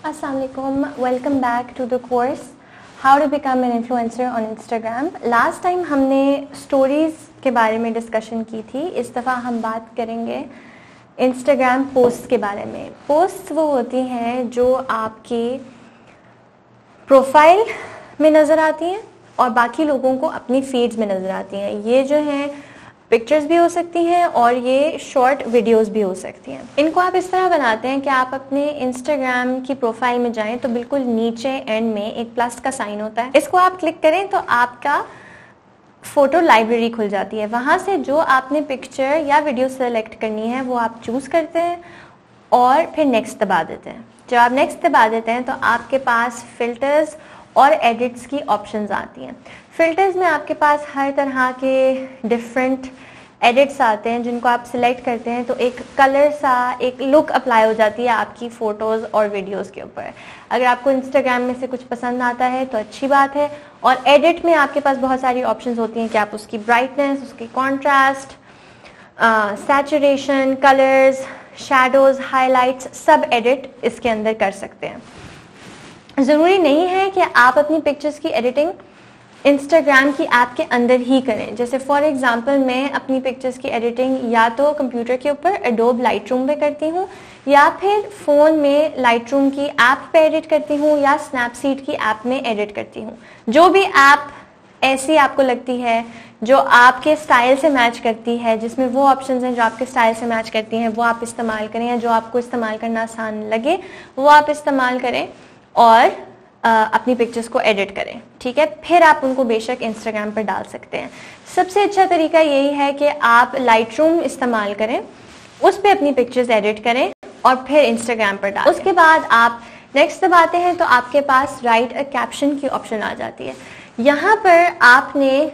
Assalamu alaikum. Welcome back to the course How to Become an Influencer on Instagram. Last time हमने stories के बारे में discussion की थी. इस दफ़ा हम बात करेंगे इंस्टाग्राम पोस्ट के बारे में. पोस्ट वो होती हैं जो आपकी प्रोफाइल में नज़र आती हैं और बाकी लोगों को अपनी फीड्स में नज़र आती हैं. ये जो हैं पिक्चर्स भी हो सकती हैं और ये शॉर्ट वीडियोस भी हो सकती हैं. इनको आप इस तरह बनाते हैं कि आप अपने इंस्टाग्राम की प्रोफाइल में जाएं तो बिल्कुल नीचे एंड में एक प्लस का साइन होता है. इसको आप क्लिक करें तो आपका फ़ोटो लाइब्रेरी खुल जाती है. वहाँ से जो आपने पिक्चर या वीडियो सेलेक्ट करनी है वो आप चूज़ करते हैं और फिर नेक्स्ट दबा देते हैं. जब आप नेक्स्ट दबा देते हैं तो आपके पास फ़िल्टर्स और एडिट्स की ऑप्शंस आती हैं. फ़िल्टर्स में आपके पास हर तरह के डिफरेंट एडिट्स आते हैं जिनको आप सिलेक्ट करते हैं तो एक कलर सा एक लुक अप्लाई हो जाती है आपकी फ़ोटोज़ और वीडियोस के ऊपर. अगर आपको इंस्टाग्राम में से कुछ पसंद आता है तो अच्छी बात है. और एडिट में आपके पास बहुत सारी ऑप्शंस होती हैं कि आप उसकी ब्राइटनेस, उसकी contrast, saturation, colours, shadows, highlights सब एडिट इसके अंदर कर सकते हैं. ज़रूरी नहीं है कि आप अपनी पिक्चर्स की एडिटिंग इंस्टाग्राम की ऐप के अंदर ही करें. जैसे फॉर एग्जांपल मैं अपनी पिक्चर्स की एडिटिंग या तो कंप्यूटर के ऊपर एडोब लाइटरूम पे करती हूँ या फिर फ़ोन में लाइटरूम की ऐप पे एडिट करती हूँ या स्नैपसीड की ऐप में एडिट करती हूँ. जो भी ऐप ऐसी आपको लगती है जो आपके स्टाइल से मैच करती है, जिसमें वो ऑप्शंस हैं जो आपके स्टाइल से मैच करती हैं, वो आप इस्तेमाल करें. या जो आपको इस्तेमाल करना आसान लगे वो आप इस्तेमाल करें और अपनी पिक्चर्स को एडिट करें. ठीक है, फिर आप उनको बेशक इंस्टाग्राम पर डाल सकते हैं. सबसे अच्छा तरीका यही है कि आप लाइटरूम इस्तेमाल करें, उस पर अपनी पिक्चर्स एडिट करें और फिर इंस्टाग्राम पर डालें. उसके बाद आप नेक्स्ट दबाते हैं तो आपके पास राइट अ कैप्शन की ऑप्शन आ जाती है. यहाँ पर आपने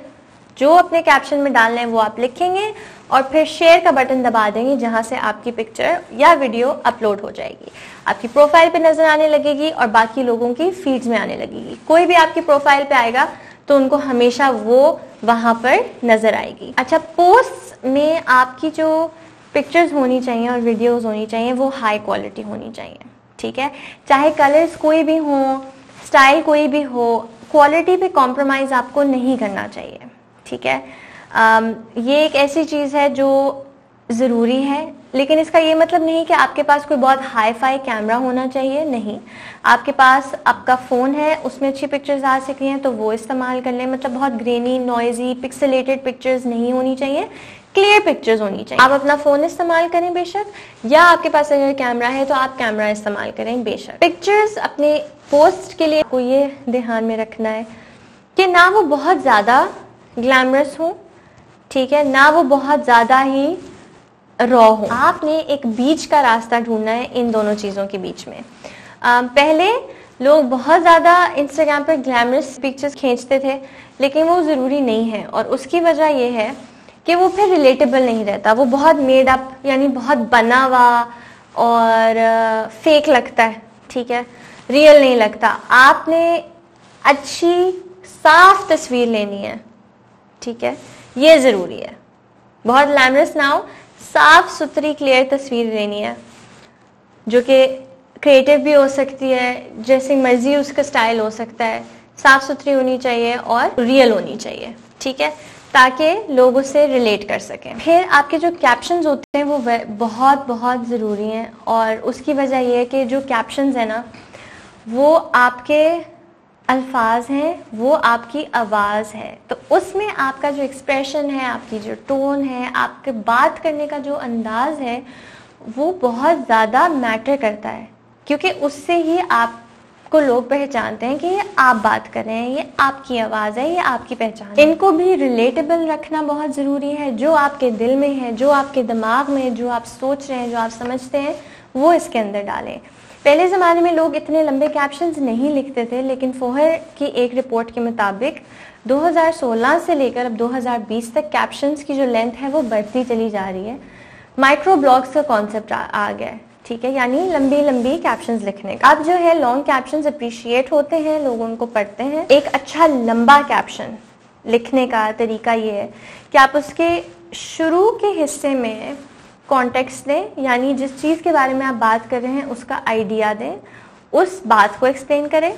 जो अपने कैप्शन में डालना है वो आप लिखेंगे और फिर शेयर का बटन दबा देंगे जहाँ से आपकी पिक्चर या वीडियो अपलोड हो जाएगी, आपकी प्रोफाइल पे नज़र आने लगेगी और बाकी लोगों की फीड्स में आने लगेगी. कोई भी आपकी प्रोफाइल पे आएगा तो उनको हमेशा वो वहाँ पर नज़र आएगी. अच्छा, पोस्ट में आपकी जो पिक्चर्स होनी चाहिए और वीडियोज़ होनी चाहिए वो हाई क्वालिटी होनी चाहिए. ठीक है, चाहे कलर्स कोई भी हो, स्टाइल कोई भी हो, क्वालिटी पे कॉम्प्रोमाइज़ आपको नहीं करना चाहिए. ठीक है, ये एक ऐसी चीज़ है जो ज़रूरी है, लेकिन इसका ये मतलब नहीं कि आपके पास कोई बहुत हाई फाई कैमरा होना चाहिए. नहीं, आपके पास आपका फ़ोन है, उसमें अच्छी पिक्चर्स आ सकती हैं तो वो इस्तेमाल कर लें. मतलब बहुत ग्रेनी, नॉइजी, पिक्सेलेटेड पिक्चर्स नहीं होनी चाहिए, क्लियर पिक्चर्स होनी चाहिए. आप अपना फ़ोन इस्तेमाल करें बेशक, या आपके पास अगर कैमरा है तो आप कैमरा इस्तेमाल करें बेशक. पिक्चर्स अपने पोस्ट के लिए आपको ये ध्यान में रखना है कि ना वो बहुत ज़्यादा ग्लैमरस हो, ठीक है, ना वो बहुत ज़्यादा ही रॉ हो. आपने एक बीच का रास्ता ढूंढना है इन दोनों चीज़ों के बीच में. पहले लोग बहुत ज़्यादा इंस्टाग्राम पर ग्लैमरस पिक्चर्स खींचते थे, लेकिन वो ज़रूरी नहीं है और उसकी वजह ये है कि वो फिर रिलेटेबल नहीं रहता. वो बहुत मेड अप यानी बहुत बना हुआ और फेक लगता है. ठीक है, रियल नहीं लगता. आपने अच्छी साफ तस्वीर लेनी है. ठीक है, ये ज़रूरी है. बहुत ग्लैमरस ना हो, साफ सुथरी क्लियर तस्वीर लेनी है जो कि क्रिएटिव भी हो सकती है, जैसे मर्जी उसका स्टाइल हो सकता है. साफ सुथरी होनी चाहिए और रियल होनी चाहिए. ठीक है, ताकि लोग उससे रिलेट कर सकें. फिर आपके जो कैप्शंस होते हैं वो बहुत बहुत ज़रूरी हैं और उसकी वजह यह है कि जो कैप्शंस हैं ना वो आपके अल्फाज हैं, वो आपकी आवाज़ है. तो उसमें आपका जो एक्सप्रेशन है, आपकी जो टोन है, आपके बात करने का जो अंदाज़ है वो बहुत ज़्यादा मैटर करता है, क्योंकि उससे ही आपको लोग पहचानते हैं कि ये आप बात कर रहे हैं, ये आपकी आवाज़ है, ये आपकी पहचान है. इनको भी रिलेटेबल रखना बहुत ज़रूरी है. जो आपके दिल में है, जो आपके दिमाग में है, जो आप सोच रहे हैं, जो आप समझते हैं, वो इसके अंदर डालें. पहले ज़माने में लोग इतने लंबे कैप्शंस नहीं लिखते थे, लेकिन फोहर की एक रिपोर्ट के मुताबिक 2016 से लेकर अब 2020 तक कैप्शंस की जो लेंथ है वो बढ़ती चली जा रही है. माइक्रो ब्लॉग्स का कॉन्सेप्ट आ गया है. ठीक है, यानी लंबी लंबी कैप्शंस लिखने का. अब जो है लॉन्ग कैप्शंस अप्रिशिएट होते हैं, लोग उनको पढ़ते हैं. एक अच्छा लंबा कैप्शन लिखने का तरीका ये है कि आप उसके शुरू के हिस्से में कॉन्टेक्स्ट दें, यानी जिस चीज़ के बारे में आप बात कर रहे हैं उसका आइडिया दें, उस बात को एक्सप्लेन करें।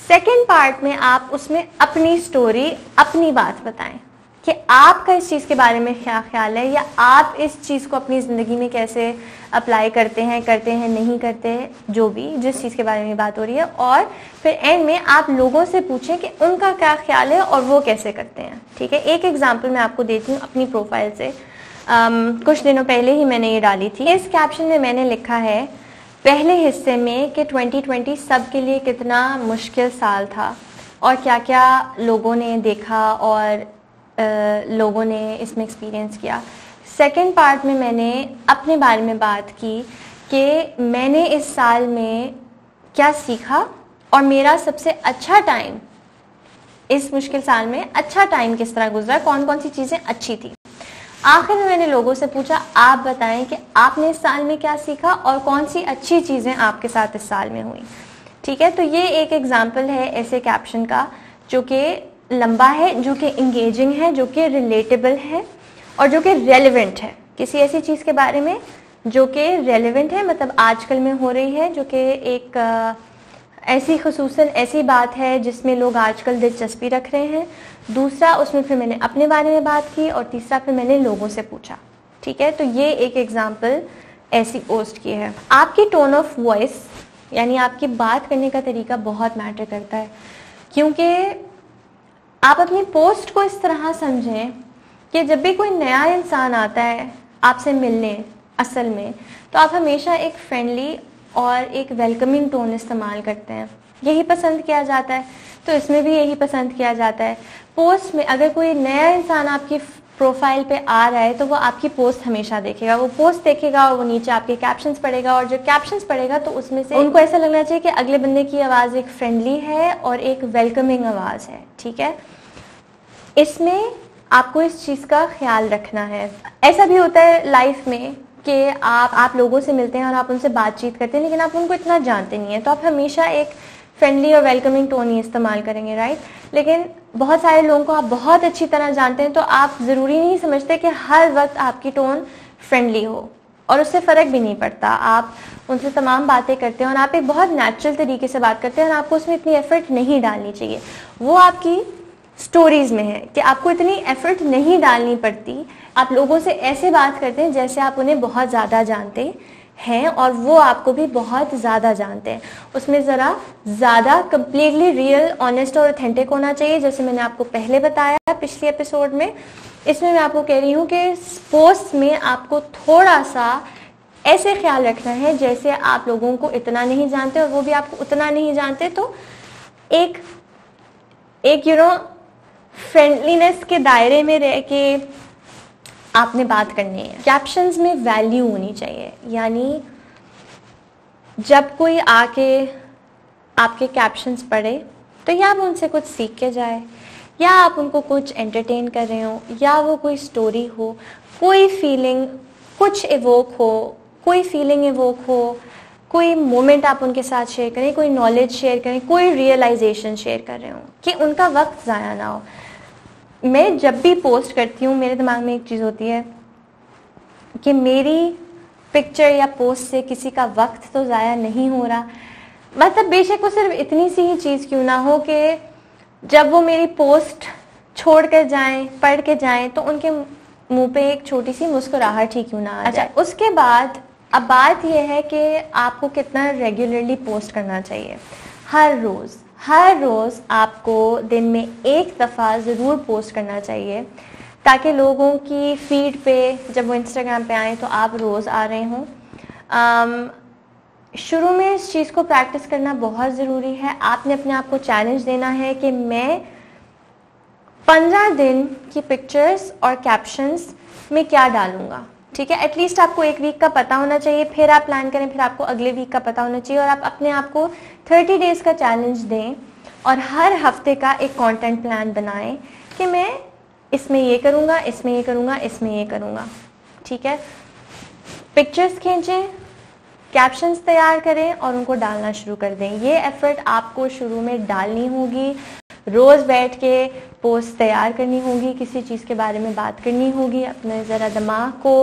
सेकेंड पार्ट में आप उसमें अपनी स्टोरी, अपनी बात बताएं कि आपका इस चीज़ के बारे में क्या ख्याल है, या आप इस चीज़ को अपनी ज़िंदगी में कैसे अप्लाई करते हैं नहीं करते हैं, जो भी जिस चीज़ के बारे में बात हो रही है। और फिर एंड में आप लोगों से पूछें कि उनका क्या ख्याल है और वो कैसे करते हैं। ठीक है, एक एग्जाम्पल मैं आपको देती हूँ अपनी प्रोफाइल से। कुछ दिनों पहले ही मैंने ये डाली थी। इस कैप्शन में मैंने लिखा है पहले हिस्से में कि 2020 सब के लिए कितना मुश्किल साल था और क्या क्या लोगों ने देखा और लोगों ने इसमें एक्सपीरियंस किया। सेकेंड पार्ट में मैंने अपने बारे में बात की कि मैंने इस साल में क्या सीखा और मेरा सबसे अच्छा टाइम इस मुश्किल साल में अच्छा टाइम किस तरह गुजरा, कौन कौन सी चीज़ें अच्छी थी। आखिर में मैंने लोगों से पूछा आप बताएं कि आपने इस साल में क्या सीखा और कौन सी अच्छी चीज़ें आपके साथ इस साल में हुई। ठीक है, तो ये एक एग्जाम्पल है ऐसे कैप्शन का जो कि लंबा है, जो कि इंगेजिंग है, जो कि रिलेटेबल है और जो कि रेलेवेंट है किसी ऐसी चीज़ के बारे में जो कि रेलेवेंट है, मतलब आजकल में हो रही है, जो कि एक ऐसी खुसूसन ऐसी बात है जिसमें लोग आजकल दिलचस्पी रख रहे हैं। दूसरा, उसमें फिर मैंने अपने बारे में बात की और तीसरा फिर मैंने लोगों से पूछा। ठीक है, तो ये एक एग्जाम्पल ऐसी पोस्ट की है। आपकी टोन ऑफ वॉइस यानी आपकी बात करने का तरीका बहुत मैटर करता है, क्योंकि आप अपनी पोस्ट को इस तरह समझें कि जब भी कोई नया इंसान आता है आपसे मिलने असल में, तो आप हमेशा एक फ्रेंडली और एक वेलकमिंग टोन इस्तेमाल करते हैं। यही पसंद किया जाता है, तो इसमें भी यही पसंद किया जाता है। पोस्ट में अगर कोई नया इंसान आपकी प्रोफाइल पे आ रहा है तो वो आपकी पोस्ट हमेशा देखेगा, वो पोस्ट देखेगा और वो नीचे आपके कैप्शंस पढ़ेगा, और जो कैप्शंस पढ़ेगा तो उसमें से उनको ऐसा लगना चाहिए कि अगले बंदे की आवाज़ एक फ्रेंडली है और एक वेलकमिंग आवाज़ है। ठीक है, इसमें आपको इस चीज़ का ख्याल रखना है। ऐसा भी होता है लाइफ में कि आप लोगों से मिलते हैं और आप उनसे बातचीत करते हैं, लेकिन आप उनको इतना जानते नहीं हैं, तो आप हमेशा एक फ्रेंडली और वेलकमिंग टोन ही इस्तेमाल करेंगे, राइट। लेकिन बहुत सारे लोगों को आप बहुत अच्छी तरह जानते हैं, तो आप ज़रूरी नहीं समझते कि हर वक्त आपकी टोन फ्रेंडली हो, और उससे फ़र्क भी नहीं पड़ता। आप उनसे तमाम बातें करते हैं और आप एक बहुत नेचुरल तरीके से बात करते हैं और आपको उसमें इतनी एफर्ट नहीं डालनी चाहिए। वो आपकी स्टोरीज में है कि आपको इतनी एफर्ट नहीं डालनी पड़ती। आप लोगों से ऐसे बात करते हैं जैसे आप उन्हें बहुत ज़्यादा जानते हैं और वो आपको भी बहुत ज़्यादा जानते हैं। उसमें ज़रा ज़्यादा कम्प्लीटली रियल, ऑनेस्ट और ऑथेंटिक होना चाहिए, जैसे मैंने आपको पहले बताया पिछले एपिसोड में। इसमें मैं आपको कह रही हूँ कि पोस्ट में आपको थोड़ा सा ऐसे ख्याल रखना है जैसे आप लोगों को इतना नहीं जानते और वो भी आपको उतना नहीं जानते, तो एक फ्रेंडलीनेस के दायरे में रह के आपने बात करनी है। कैप्शंस में वैल्यू होनी चाहिए, यानी जब कोई आके आपके कैप्शंस पढ़े तो या आप उनसे कुछ सीख के जाए, या आप उनको कुछ एंटरटेन कर रहे हो, या वो कोई स्टोरी हो, कोई फीलिंग कुछ इवोक हो, कोई फीलिंग इवोक हो, कोई मोमेंट आप उनके साथ शेयर करें, कोई नॉलेज शेयर करें, कोई रियलाइजेशन शेयर कर रहे हो, कि उनका वक्त ज़ाया ना हो। मैं जब भी पोस्ट करती हूँ मेरे दिमाग में एक चीज़ होती है कि मेरी पिक्चर या पोस्ट से किसी का वक्त तो ज़ाया नहीं हो रहा। मतलब बेशक वो सिर्फ इतनी सी ही चीज़ क्यों ना हो कि जब वो मेरी पोस्ट छोड़ कर जाएं, पढ़ के जाएं, तो उनके मुंह पे एक छोटी सी मुस्कुराहट ही क्यों ना आ जाए। उसके बाद अब बात यह है कि आपको कितना रेगुलरली पोस्ट करना चाहिए। हर रोज़ आपको दिन में एक दफ़ा ज़रूर पोस्ट करना चाहिए, ताकि लोगों की फीड पे जब वो इंस्टाग्राम पे आएँ तो आप रोज़ आ रहे हों। शुरू में इस चीज़ को प्रैक्टिस करना बहुत ज़रूरी है। आपने अपने आप को चैलेंज देना है कि मैं 15 दिन की पिक्चर्स और कैप्शंस में क्या डालूँगा। ठीक है, एटलीस्ट आपको एक वीक का पता होना चाहिए, फिर आप प्लान करें, फिर आपको अगले वीक का पता होना चाहिए, और आप अपने आप को 30 डेज़ का चैलेंज दें और हर हफ्ते का एक कंटेंट प्लान बनाएं कि मैं इसमें ये करूँगा, इसमें ये करूँगा, इसमें ये करूँगा। ठीक है, पिक्चर्स खींचें, कैप्शंस तैयार करें और उनको डालना शुरू कर दें। ये एफर्ट आपको शुरू में डालनी होगी, रोज़ बैठ के पोस्ट तैयार करनी होगी, किसी चीज़ के बारे में बात करनी होगी, अपने ज़रा दिमाग को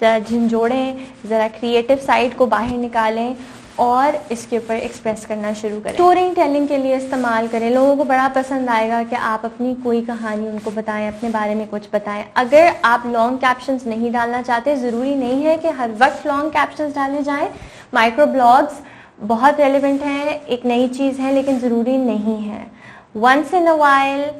ज़रा झंझोड़ें, ज़रा क्रिएटिव साइड को बाहर निकालें और इसके ऊपर एक्सप्रेस करना शुरू करें। स्टोरी टेलिंग के लिए इस्तेमाल करें। लोगों को बड़ा पसंद आएगा कि आप अपनी कोई कहानी उनको बताएं, अपने बारे में कुछ बताएं। अगर आप लॉन्ग कैप्शंस नहीं डालना चाहते, ज़रूरी नहीं है कि हर वक्त लॉन्ग कैप्शंस डाले जाएं। माइक्रो ब्लॉग्स बहुत रेलिवेंट हैं, एक नई चीज़ है, लेकिन ज़रूरी नहीं है। वंस इन अ वाइल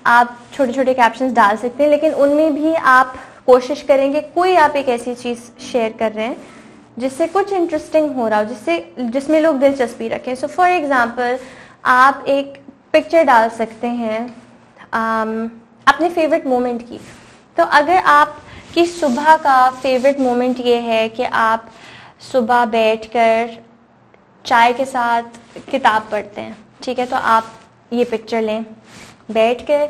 आप छोटे छोटे कैप्शंस डाल सकते हैं, लेकिन उनमें भी आप कोशिश करेंगे कोई आप एक ऐसी चीज़ शेयर कर रहे हैं जिससे कुछ इंटरेस्टिंग हो रहा हो, जिसमें लोग दिलचस्पी रखें। सो फॉर एग्जांपल आप एक पिक्चर डाल सकते हैं अपने फेवरेट मोमेंट की। तो अगर आपकी सुबह का फेवरेट मोमेंट ये है कि आप सुबह बैठकर चाय के साथ किताब पढ़ते हैं, ठीक है, तो आप ये पिक्चर लें, बैठ कर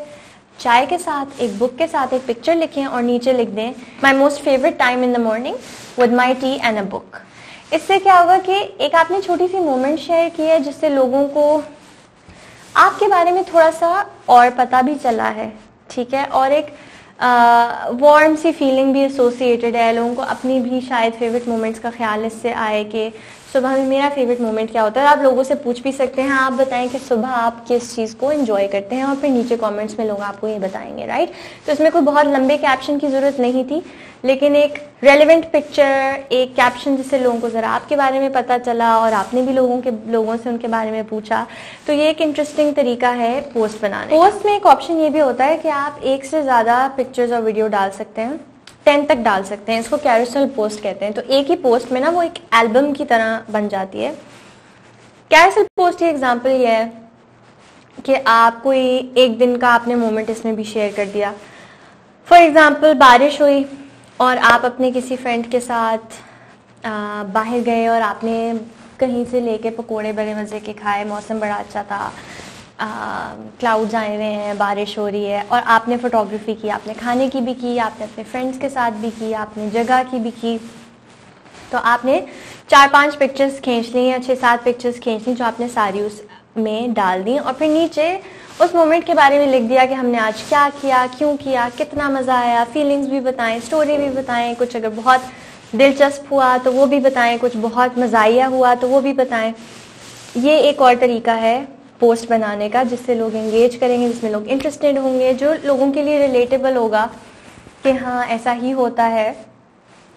चाय के साथ एक बुक के साथ एक पिक्चर लिखें और नीचे लिख दें my most favourite time in the morning with my T and a book. इससे क्या होगा कि एक आपने छोटी सी मोमेंट शेयर की है जिससे लोगों को आपके बारे में थोड़ा सा और पता भी चला है, ठीक है, और एक वार्म सी फीलिंग भी एसोसिएटेड है। लोगों को अपनी भी शायद फेवरेट मोमेंट्स का ख्याल इससे आए कि सुबह में मेरा फेवरेट मोमेंट क्या होता है। आप लोगों से पूछ भी सकते हैं, आप बताएं कि सुबह आप किस चीज़ को एंजॉय करते हैं, और फिर नीचे कमेंट्स में लोग आपको ये बताएंगे, राइट। तो इसमें कोई बहुत लंबे कैप्शन की ज़रूरत नहीं थी, लेकिन एक रेलेवेंट पिक्चर, एक कैप्शन जिससे लोगों को ज़रा आपके बारे में पता चला और आपने भी लोगों से उनके बारे में पूछा, तो ये एक इंटरेस्टिंग तरीका है पोस्ट बनाने। पोस्ट में एक ऑप्शन ये भी होता है कि आप एक से ज़्यादा पिक्चर्स और वीडियो डाल सकते हैं, 10 तक डाल सकते हैं। इसको कैरोसेल पोस्ट कहते हैं। तो एक ही पोस्ट में ना वो एक एल्बम की तरह बन जाती है। कैरोसेल पोस्ट की एग्जांपल ये है कि आप कोई एक दिन का आपने मोमेंट इसमें भी शेयर कर दिया। फॉर एग्जांपल बारिश हुई और आप अपने किसी फ्रेंड के साथ बाहर गए और आपने कहीं से लेके पकोड़े बड़े मज़े के खाए, मौसम बड़ा अच्छा था, क्लाउड्स आए हुए हैं, बारिश हो रही है, और आपने फोटोग्राफी की, आपने खाने की भी की, आपने अपने फ्रेंड्स के साथ भी की, आपने जगह की भी की। तो आपने 4-5 पिक्चर्स खींच ली या 6-7 पिक्चर्स खींच ली जो आपने सारी उसमें डाल दी, और फिर नीचे उस मोमेंट के बारे में लिख दिया कि हमने आज क्या किया, क्यों किया, कितना मज़ा आया, फीलिंग्स भी बताएं, स्टोरी भी बताएं, कुछ अगर बहुत दिलचस्प हुआ तो वो भी बताएं, कुछ बहुत मज़ाहिया हुआ तो वो भी बताएं। ये एक और तरीका है पोस्ट बनाने का जिससे लोग एंगेज करेंगे, जिसमें लोग इंटरेस्टेड होंगे, जो लोगों के लिए रिलेटेबल होगा कि हाँ ऐसा ही होता है,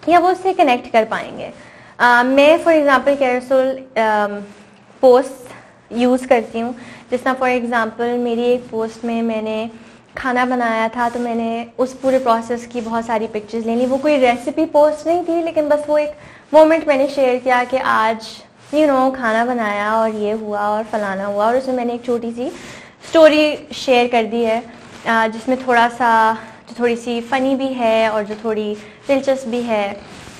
या वो उससे कनेक्ट कर पाएंगे। मैं for example carousel post use करती हूँ। जिस तरह फॉर एग्जांपल मेरी एक पोस्ट में मैंने खाना बनाया था, तो मैंने उस पूरे प्रोसेस की बहुत सारी पिक्चर्स ले ली। वो कोई रेसिपी पोस्ट नहीं थी, लेकिन बस वो एक मोमेंट मैंने शेयर किया कि आज खाना बनाया और ये हुआ और फलाना हुआ, और उसमें मैंने एक छोटी सी स्टोरी शेयर कर दी है जिसमें जो थोड़ी सी फ़नी भी है और जो थोड़ी दिलचस्प भी है,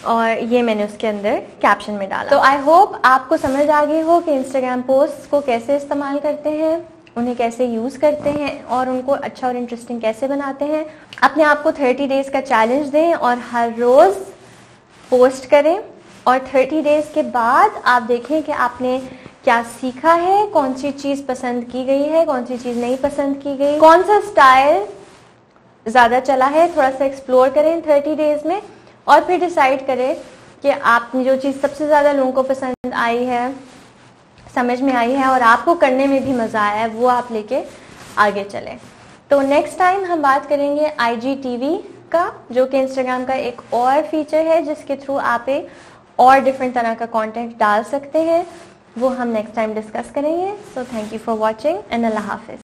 और ये मैंने उसके अंदर कैप्शन में डाला। तो आई होप आपको समझ आ गई हो कि इंस्टाग्राम पोस्ट को कैसे इस्तेमाल करते हैं, उन्हें कैसे यूज़ करते हैं और उनको अच्छा और इंटरेस्टिंग कैसे बनाते हैं। अपने आप को 30 डेज़ का चैलेंज दें और हर रोज़ पोस्ट करें, और 30 डेज़ के बाद आप देखें कि आपने क्या सीखा है, कौन सी चीज़ पसंद की गई है, कौन सी चीज़ नहीं पसंद की गई, कौन सा स्टाइल ज़्यादा चला है, थोड़ा सा एक्सप्लोर करें 30 डेज़ में, और फिर डिसाइड करें कि आपने जो चीज़ सबसे ज़्यादा लोगों को पसंद आई है, समझ में आई है और आपको करने में भी मज़ा आया है, वो आप लेके आगे चलें। तो नेक्स्ट टाइम हम बात करेंगे IGTV का, जो कि इंस्टाग्राम का एक और फीचर है जिसके थ्रू आप एक और डिफरेंट तरह का कंटेंट डाल सकते हैं। वो हम नेक्स्ट टाइम डिस्कस करेंगे। So thank you for watching and अल्लाह हाफिज़।